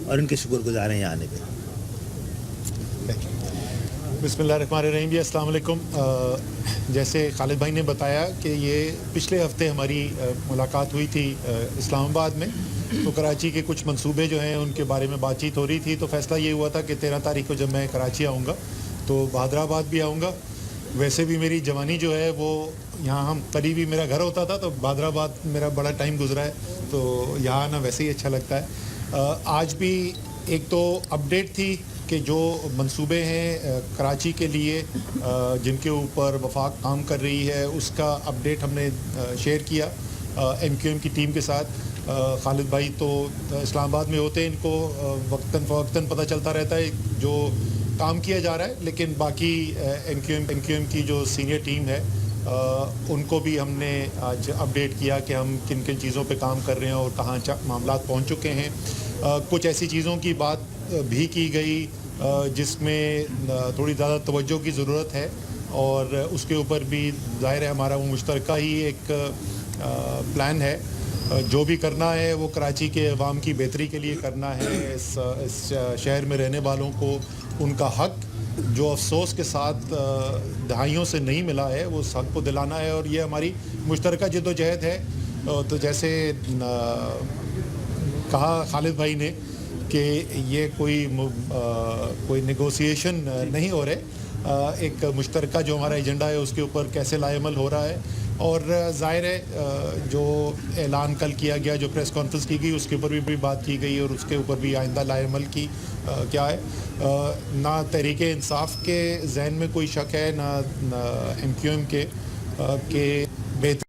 اور ان کے شکر گزار ہیں یہاں آنے پہ. بسم اللہ الرحمن الرحیم. السلام علیکم. جیسے خالد بھائی نے بتایا کہ یہ پچھلے ہفتے ہماری ملاقات ہوئی تھی اسلام آباد میں, تو کراچی کے کچھ منصوبے جو ہیں ان کے بارے میں بات چیت ہو رہی تھی. تو فیصلہ یہ ہوا تھا کہ 13 تاریخ کو جب میں کراچی آؤں گا تو بہادر آباد بھی آؤں گا. ویسے بھی میری جوانی جو ہے وہ یہاں ہم قریبی میرا گھر ہوتا تھا, تو بہادر آباد میرا بڑا ٹائم گزرا ہے, تو یہاں آنا ویسے ہی اچھا لگتا ہے. آج بھی ایک تو اپڈیٹ تھی کہ جو منصوبے ہیں کراچی کے لیے جن کے اوپر وفاق کام کر رہی ہے, اس کا اپڈیٹ ہم نے شیئر کیا ایم کیو ایم کی ٹیم کے ساتھ. خالد بھائی تو اسلام آباد میں ہوتے ہیں, ان کو وقتاً فوقتاً پتہ چلتا رہتا ہے جو کام کیا جا رہا ہے, لیکن باقی ایم کیو ایم کی جو سینئر ٹیم ہے ان کو بھی ہم نے آج اپڈیٹ کیا کہ ہم کن کن چیزوں پہ کام کر رہے ہیں اور کہاں معاملات پہنچ چکے ہیں. کچھ ایسی چیزوں کی بات بھی کی گئی جس میں تھوڑی زیادہ توجہ کی ضرورت ہے, اور اس کے اوپر بھی ظاہر ہے ہمارا وہ مشترکہ ہی ایک پلان ہے. جو بھی کرنا ہے وہ کراچی کے عوام کی بہتری کے لیے کرنا ہے. اس شہر میں رہنے والوں کو ان کا حق جو افسوس کے ساتھ دہائیوں سے نہیں ملا ہے وہ اس حق کو دلانا ہے, اور یہ ہماری مشترکہ جد و جہد ہے. تو جیسے کہا خالد بھائی نے کہ یہ کوئی نیگوسیشن نہیں ہو رہے, ایک مشترکہ جو ہمارا ایجنڈا ہے اس کے اوپر کیسے لائے عمل ہو رہا ہے. اور ظاہر ہے جو اعلان کل کیا گیا, جو پریس کانفرنس کی گئی, اس کے اوپر بھی بات کی گئی, اور اس کے اوپر بھی آئندہ لائے عمل کی کیا ہے. نہ تحریک انصاف کے ذہن میں کوئی شک ہے, نہ ایم کیو ایم کے بہتر